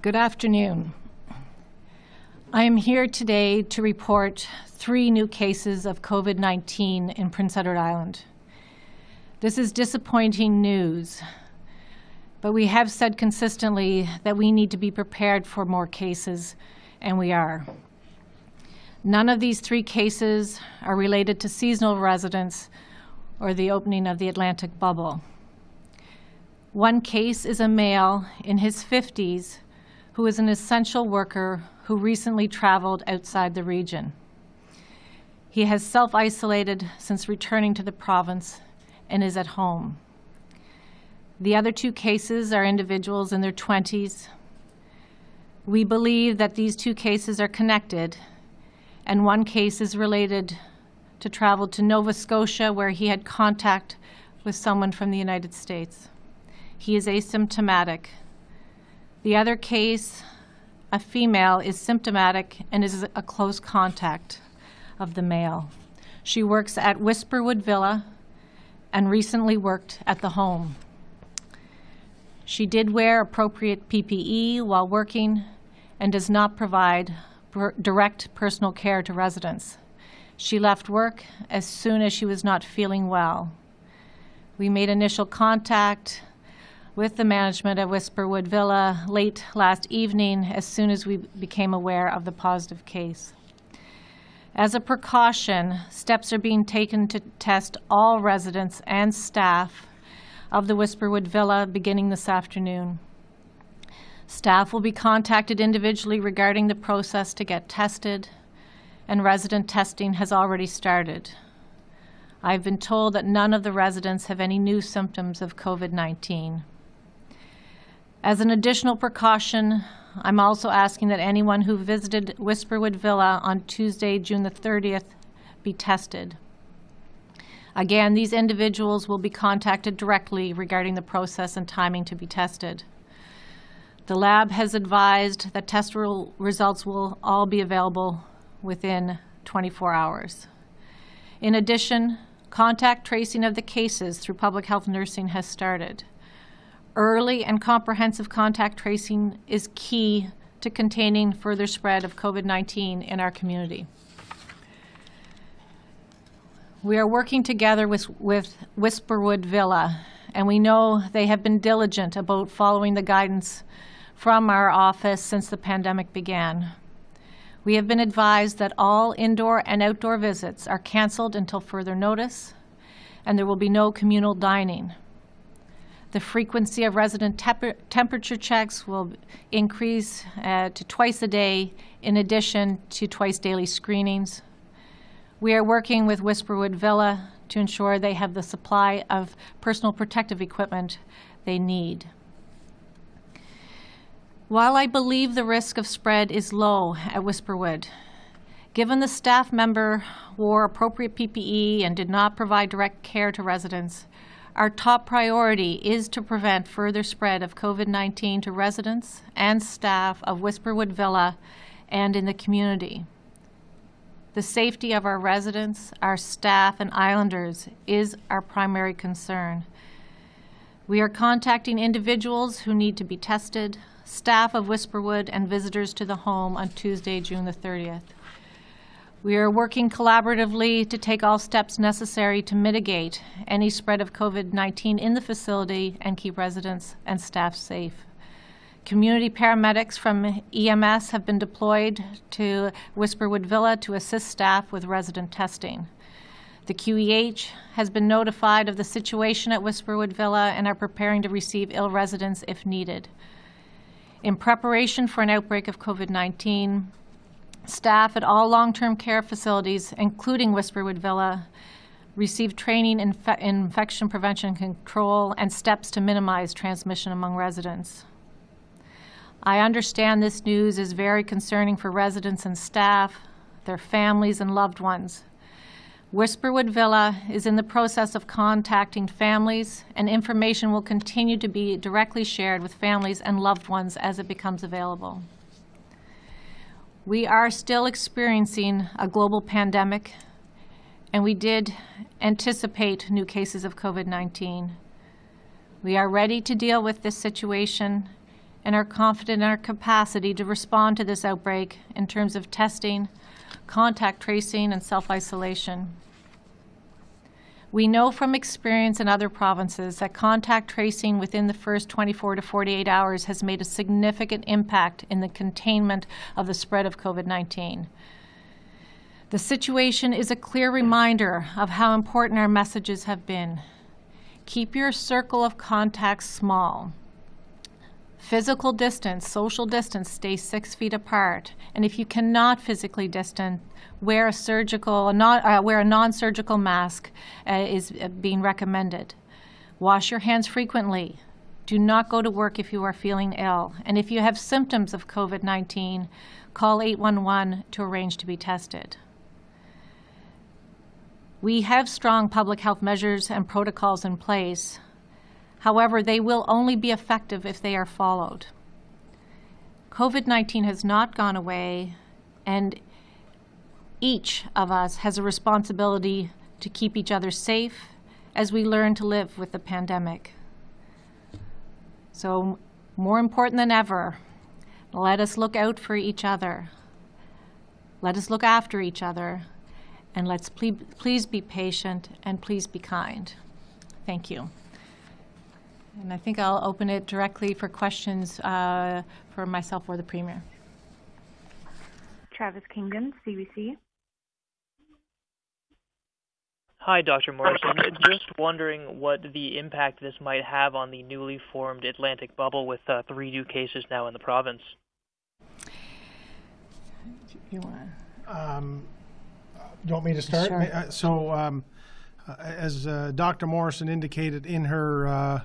Good afternoon. I am here today to report 3 new cases of COVID-19 in Prince Edward Island. This is disappointing news, but we have said consistently that we need to be prepared for more cases, and we are. None of these 3 cases are related to seasonal residents or the opening of the Atlantic bubble. One case is a male in his 50s who is an essential worker who recently traveled outside the region. He has self-isolated since returning to the province and is at home. The other 2 cases are individuals in their 20s. We believe that these 2 cases are connected, and one case is related to travel to Nova Scotia where he had contact with someone from the United States. He is asymptomatic. The other case, a female, is symptomatic and is a close contact of the male. She works at Whisperwood Villa and recently worked at the home. She did wear appropriate PPE while working and does not provide direct personal care to residents. She left work as soon as she was not feeling well. We made initial contact with the management of Whisperwood Villa late last evening as soon as we became aware of the positive case. As a precaution, steps are being taken to test all residents and staff of the Whisperwood Villa beginning this afternoon. Staff will be contacted individually regarding the process to get tested, and resident testing has already started. I've been told that none of the residents have any new symptoms of COVID-19. As an additional precaution, I'm also asking that anyone who visited Whisperwood Villa on Tuesday, June the 30th, be tested. Again, these individuals will be contacted directly regarding the process and timing to be tested. The lab has advised that test results will all be available within 24 hours. In addition, contact tracing of the cases through public health nursing has started. Early and comprehensive contact tracing is key to containing further spread of COVID-19 in our community. We are working together with Whisperwood Villa, and we know they have been diligent about following the guidance from our office since the pandemic began. We have been advised that all indoor and outdoor visits are canceled until further notice, and there will be no communal dining. The frequency of resident temperature checks will increase to twice a day, in addition to twice daily screenings. We are working with Whisperwood Villa to ensure they have the supply of personal protective equipment they need. While I believe the risk of spread is low at Whisperwood, given the staff member wore appropriate PPE and did not provide direct care to residents, our top priority is to prevent further spread of COVID-19 to residents and staff of Whisperwood Villa and in the community. The safety of our residents, our staff, and islanders is our primary concern. We are contacting individuals who need to be tested, staff of Whisperwood, and visitors to the home on Tuesday, June the 30th. We are working collaboratively to take all steps necessary to mitigate any spread of COVID-19 in the facility and keep residents and staff safe. Community paramedics from EMS have been deployed to Whisperwood Villa to assist staff with resident testing. The QEH has been notified of the situation at Whisperwood Villa and are preparing to receive ill residents if needed. In preparation for an outbreak of COVID-19, staff at all long-term care facilities, including Whisperwood Villa, received training in infection prevention control and steps to minimize transmission among residents. I understand this news is very concerning for residents and staff, their families and loved ones. Whisperwood Villa is in the process of contacting families, and information will continue to be directly shared with families and loved ones as it becomes available. We are still experiencing a global pandemic, and we did anticipate new cases of COVID-19. We are ready to deal with this situation, and are confident in our capacity to respond to this outbreak in terms of testing, contact tracing, and self-isolation. We know from experience in other provinces that contact tracing within the first 24 to 48 hours has made a significant impact in the containment of the spread of COVID-19. The situation is a clear reminder of how important our messages have been. Keep your circle of contacts small. Physical distance, social distance, stay 6 feet apart. And if you cannot physically distance, wear a non-surgical mask is being recommended. Wash your hands frequently. Do not go to work if you are feeling ill. And if you have symptoms of COVID-19, call 811 to arrange to be tested. We have strong public health measures and protocols in place. However, they will only be effective if they are followed. COVID-19 has not gone away, and each of us has a responsibility to keep each other safe as we learn to live with the pandemic. So, more important than ever, let us look out for each other. Let us look after each other, and let's please be patient and please be kind. Thank you. And I think I'll open it directly for questions for myself or the Premier. Travis Kingdon, CBC. Hi, Dr. Morrison. Just wondering what the impact this might have on the newly formed Atlantic bubble with 3 new cases now in the province. You want me to start? Sure. As Dr. Morrison indicated in her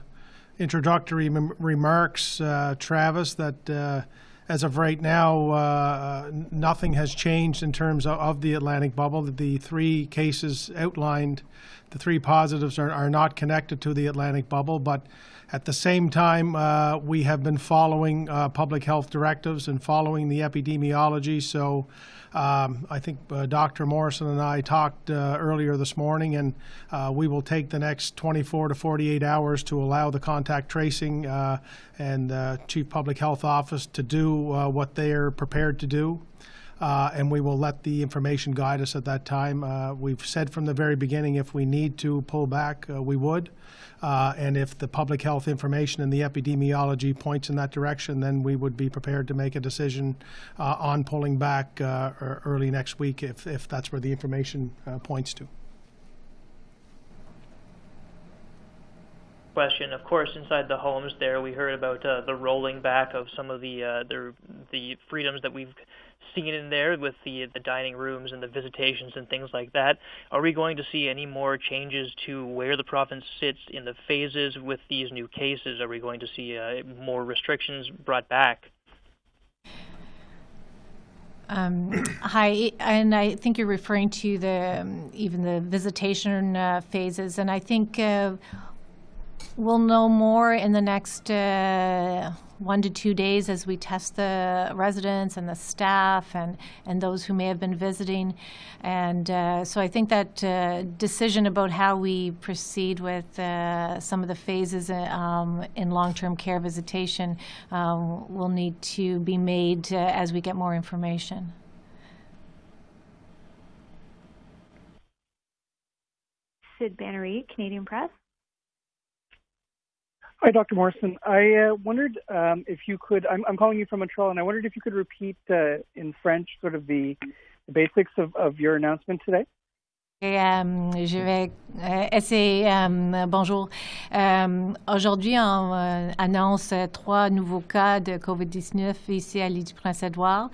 introductory remarks, Travis, that as of right now, nothing has changed in terms of the Atlantic bubble. The 3 cases outlined, the 3 positives are not connected to the Atlantic bubble, but at the same time, we have been following public health directives and following the epidemiology. So I think Dr. Morrison and I talked earlier this morning, and we will take the next 24 to 48 hours to allow the contact tracing and Chief Public Health Office to do what they are prepared to do. And we will let the information guide us at that time. We've said from the very beginning, if we need to pull back, we would. And if the public health information and the epidemiology points in that direction, then we would be prepared to make a decision on pulling back early next week if that's where the information points to. Question. Of course, inside the homes there, we heard about the rolling back of some of the freedoms that we've seen in there with the dining rooms and the visitations and things like that. Are we going to see any more changes to where the province sits in the phases with these new cases? Are we going to see more restrictions brought back? Hi, and I think you're referring to even the visitation phases, and I think we'll know more in the next 1 to 2 days as we test the residents and the staff and those who may have been visiting. And so I think that decision about how we proceed with some of the phases in long-term care visitation will need to be made as we get more information. Sid Bannery, Canadian Press. Hi, Dr. Morrison. I wondered if you could, I'm calling you from Montreal, and I wondered if you could repeat in French sort of the basics of your announcement today. Je vais essayer. Bonjour. Aujourd'hui, on annonce 3 nouveaux cas de COVID-19 ici à l'île du Prince-Édouard.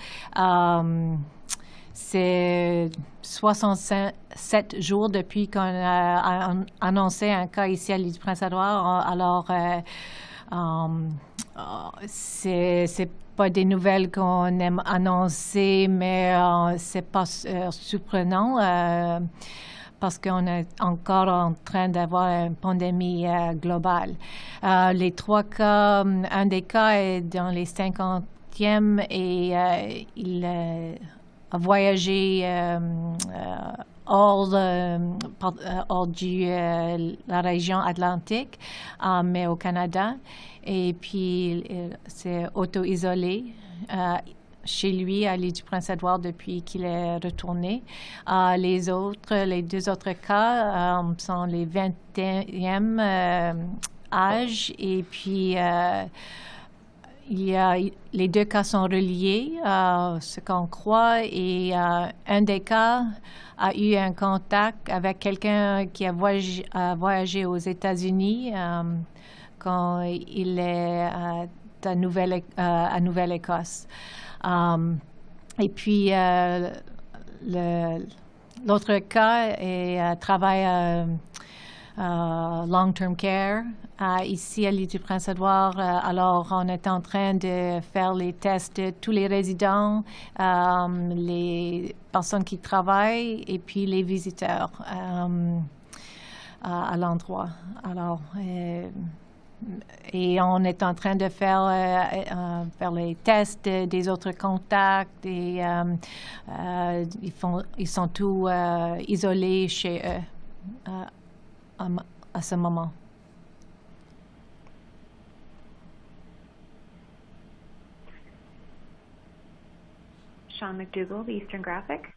C'est 67 jours depuis qu'on a annoncé un cas ici à l'île du Prince-Édouard. Alors, c'est pas des nouvelles qu'on aime annoncer, mais c'est pas surprenant parce qu'on est encore en train d'avoir une pandémie globale. Les 3 cas, un des cas est dans les 50e et il voyager hors de la région atlantique, mais au Canada. Et puis, c'est auto-isolé chez lui à l'île du Prince-Édouard depuis qu'il est retourné. Les deux autres cas sont les 21e âge, et puis les deux cas sont reliés, ce qu'on croit, et un des cas a eu un contact avec quelqu'un qui a voyagé aux États-Unis quand il est à Nouvelle-Écosse. Et puis, l'autre cas travaille long-term care ici à l'île du Prince-Édouard. Alors, on est en train de faire les tests de tous les résidents, les personnes qui travaillent et puis les visiteurs à l'endroit. Alors, et on est en train de faire les tests des autres contacts, et ils sont tous isolés chez eux à ce moment. Sean McDougall, the Eastern Graphic.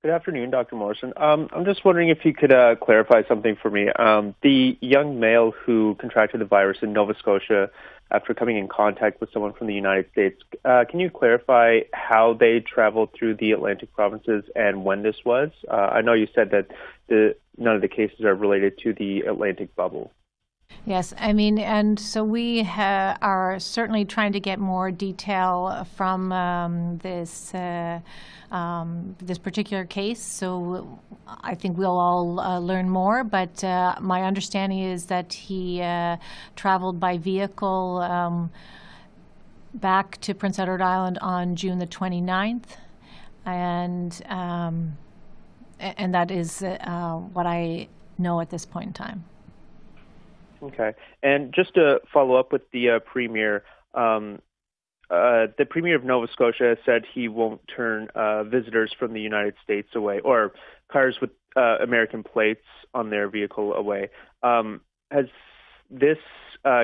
Good afternoon, Dr. Morrison. I'm just wondering if you could clarify something for me. The young male who contracted the virus in Nova Scotia after coming in contact with someone from the United States, can you clarify how they traveled through the Atlantic provinces and when this was? I know you said that none of the cases are related to the Atlantic bubble. Yes, I mean, and so we are certainly trying to get more detail from this particular case. So I think we'll all learn more. But my understanding is that he traveled by vehicle back to Prince Edward Island on June the 29th, and that is what I know at this point in time. Okay. And just to follow up with the Premier, the Premier of Nova Scotia said he won't turn visitors from the United States away, or cars with American plates on their vehicle away. Has this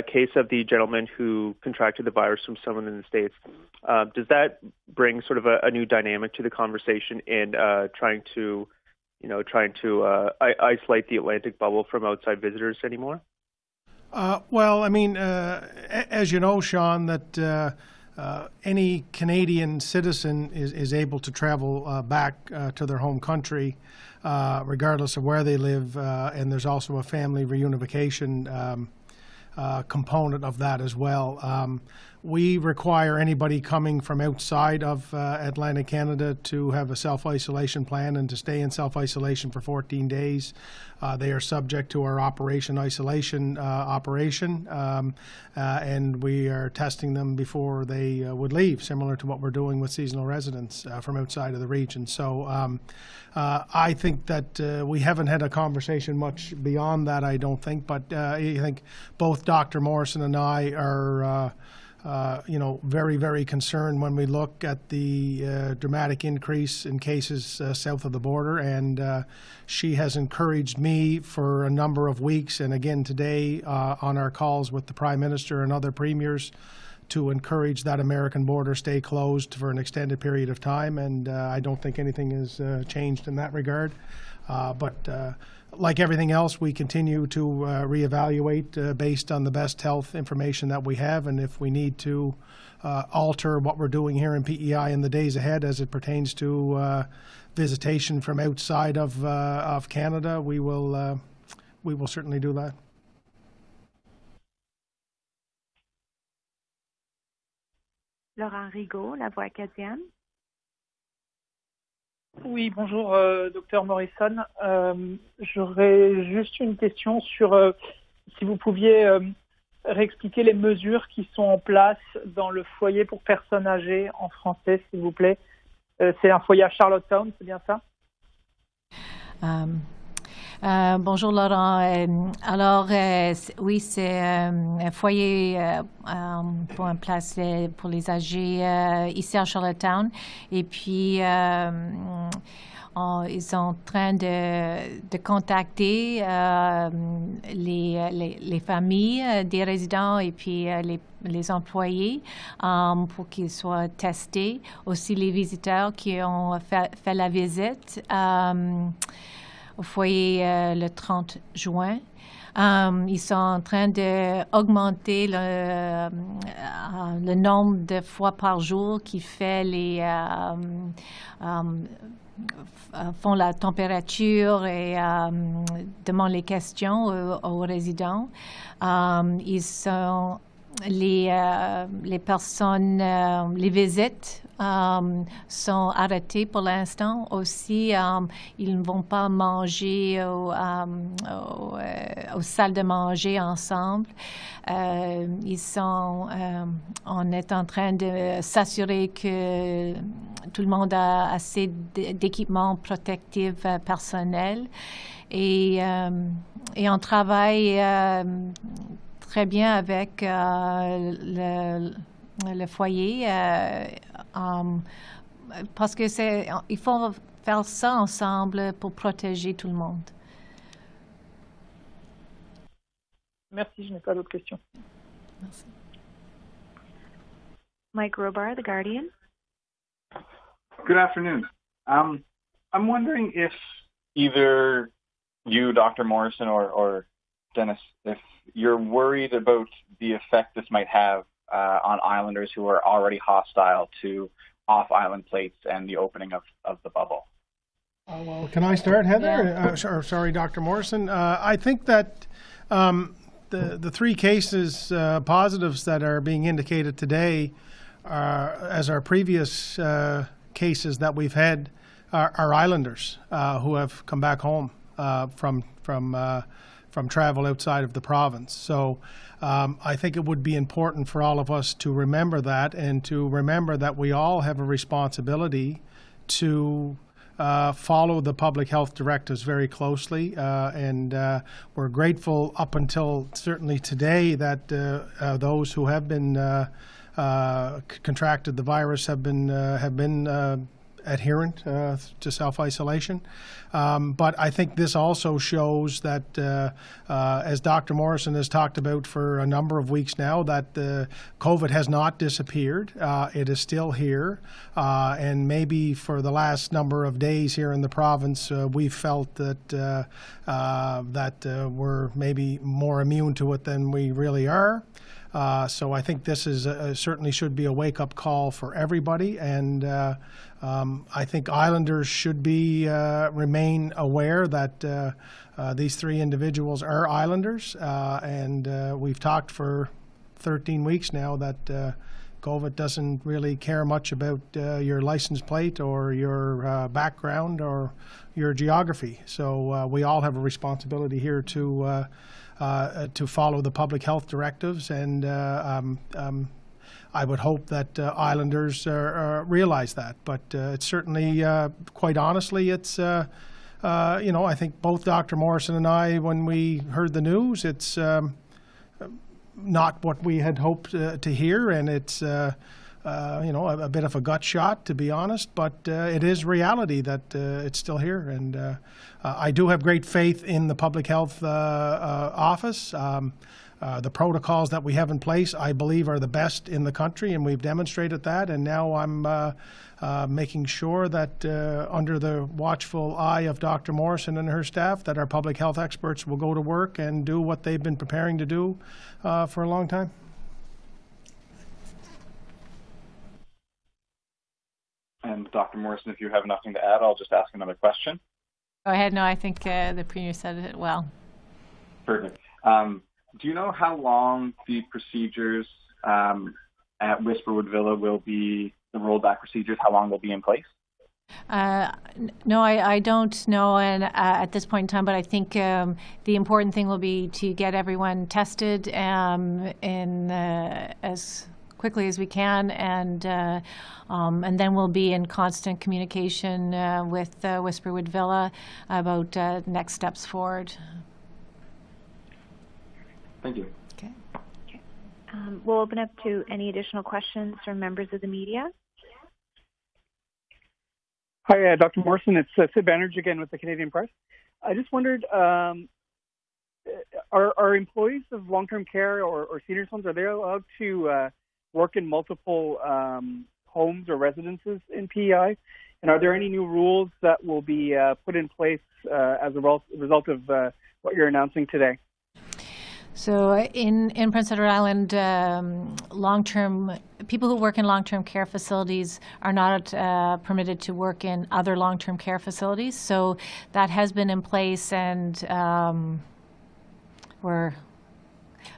case of the gentleman who contracted the virus from someone in the States, does that bring sort of a new dynamic to the conversation in trying to isolate the Atlantic bubble from outside visitors anymore? Well, I mean, as you know, Sean, that any Canadian citizen is able to travel back to their home country, regardless of where they live, and there's also a family reunification component of that as well. We require anybody coming from outside of Atlantic Canada to have a self-isolation plan and to stay in self-isolation for 14 days. They are subject to our Operation Isolation operation, and we are testing them before they would leave, similar to what we're doing with seasonal residents from outside of the region. So I think that we haven't had a conversation much beyond that, I don't think, but I think both Dr. Morrison and I are very, very concerned when we look at the dramatic increase in cases south of the border. And she has encouraged me for a number of weeks, and again today on our calls with the Prime Minister and other premiers, to encourage that American border stay closed for an extended period of time. And I don't think anything has changed in that regard. But like everything else, we continue to reevaluate based on the best health information that we have, and if we need to alter what we're doing here in P.E.I. in the days ahead as it pertains to visitation from outside of Canada, we will certainly do that. Laurent Rigaud, La Voix acadienne. Oui, bonjour, docteur Morrison. J'aurais juste une question sur si vous pouviez réexpliquer les mesures qui sont en place dans le foyer pour personnes âgées en français, s'il vous plaît. C'est un foyer à Charlottetown, c'est bien ça? Bonjour Laurent. Oui, c'est un foyer pour une place pour les âgés ici à Charlottetown. Et puis, ils sont en train de contacter les familles des résidents et puis les employés pour qu'ils soient testés. Aussi les visiteurs qui ont fait la visite au foyer le 30 juin. Ils sont en train d'augmenter le nombre de fois par jour qu'ils font la température et demandent les questions aux résidents. Les personnes, les visites sont arrêtées pour l'instant. Aussi, ils ne vont pas manger aux salles de manger ensemble. On est en train de s'assurer que tout le monde a assez d'équipements protectifs personnels et on travaille très bien avec le foyer parce que il faut faire ça ensemble pour protéger tout le monde. Merci, je n'ai pas d'autres questions. Merci. Mike Robar, The Guardian. Good afternoon. I'm wondering if either you, Dr. Morrison, or Dennis, if you're worried about the effect this might have on islanders who are already hostile to off-island plates and the opening of the bubble. Well, can I start, Heather? Yeah. Sorry, Dr. Morrison. I think that the three cases positives that are being indicated today, as our previous cases that we've had, are islanders who have come back home from travel outside of the province. So I think it would be important for all of us to remember that, and to remember that we all have a responsibility to follow the public health directives very closely, and we're grateful up until certainly today that those who have been contracted the virus have been adherent to self-isolation. But I think this also shows that, as Dr. Morrison has talked about for a number of weeks now, that COVID has not disappeared. It is still here. And maybe for the last number of days here in the province, we've felt that, we're maybe more immune to it than we really are. So I think this is certainly should be a wake-up call for everybody, and I think islanders should remain aware that these three individuals are islanders, and we've talked for 13 weeks now that COVID doesn't really care much about your license plate or your background or your geography. So we all have a responsibility here to follow the public health directives, and I would hope that islanders realize that. But it's certainly, quite honestly, it's I think both Dr. Morrison and I, when we heard the news, it's not what we had hoped to hear, and it's a bit of a gut shot, to be honest, but it is reality that it's still here. And I do have great faith in the public health office. The protocols that we have in place, I believe, are the best in the country, and we've demonstrated that. And now I'm making sure that under the watchful eye of Dr. Morrison and her staff, that our public health experts will go to work and do what they've been preparing to do for a long time. And Dr. Morrison, if you have nothing to add, I'll just ask another question. Go ahead. No, I think the Premier said it well. Perfect. Do you know how long the procedures at Whisperwood Villa will be, the rollback procedures, how long they'll be in place? No, I don't know at this point in time, but I think the important thing will be to get everyone tested as quickly as we can, and then we'll be in constant communication with Whisperwood Villa about next steps forward. Thank you. Okay. We'll open up to any additional questions from members of the media. Hi, Dr. Morrison. It's Sid Banerjee again with the Canadian Press. I just wondered, are employees of long-term care or seniors homes, are they allowed to work in multiple homes or residences in P.E.I? And are there any new rules that will be put in place as a result of what you're announcing today? So in Prince Edward Island, people who work in long-term care facilities are not permitted to work in other long-term care facilities. So that has been in place, and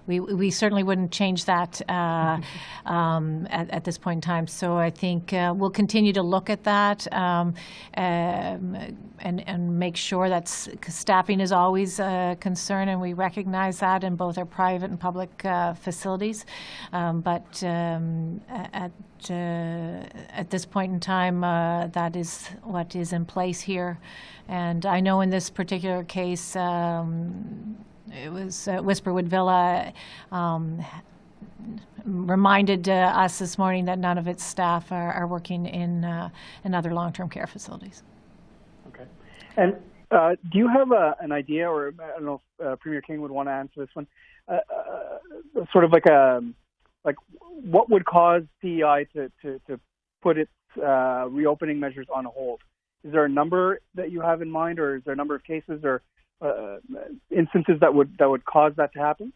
we certainly wouldn't change that at this point in time. So I think we'll continue to look at that and make sure that staffing is always a concern, and we recognize that in both our private and public facilities. But at this point in time, that is what is in place here. And I know in this particular case, it was Whisperwood Villa reminded us this morning that none of its staff are working in other long-term care facilities. Okay. And do you have an idea, or I don't know if Premier King would want to answer this one, sort of like what would cause P.E.I to put its reopening measures on hold? Is there a number that you have in mind, or is there a number of cases or instances that would cause that to happen?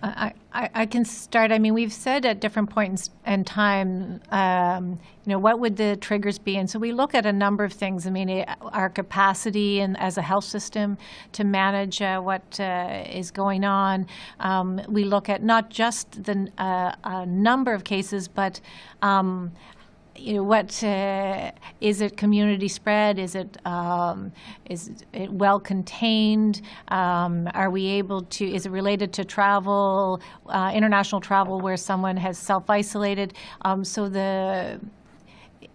I can start. I mean, we've said at different points in time, what would the triggers be? And so we look at a number of things. I mean, our capacity and as a health system to manage what is going on. We look at not just the number of cases, but what is it community spread? Is it well contained? Are we able to? Is it related to travel, international travel, where someone has self-isolated?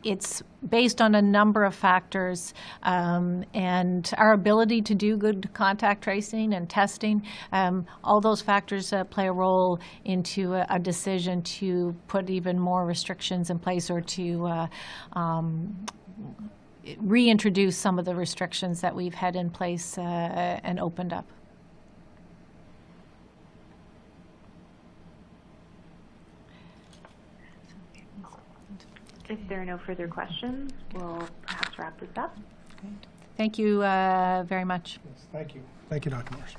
It's based on a number of factors, and our ability to do good contact tracing and testing. All those factors play a role into a decision to put even more restrictions in place, or to reintroduce some of the restrictions that we've had in place and opened up. If there are no further questions, we'll perhaps wrap this up. Great. Thank you very much. Yes, thank you. Thank you, Dr. Morrison.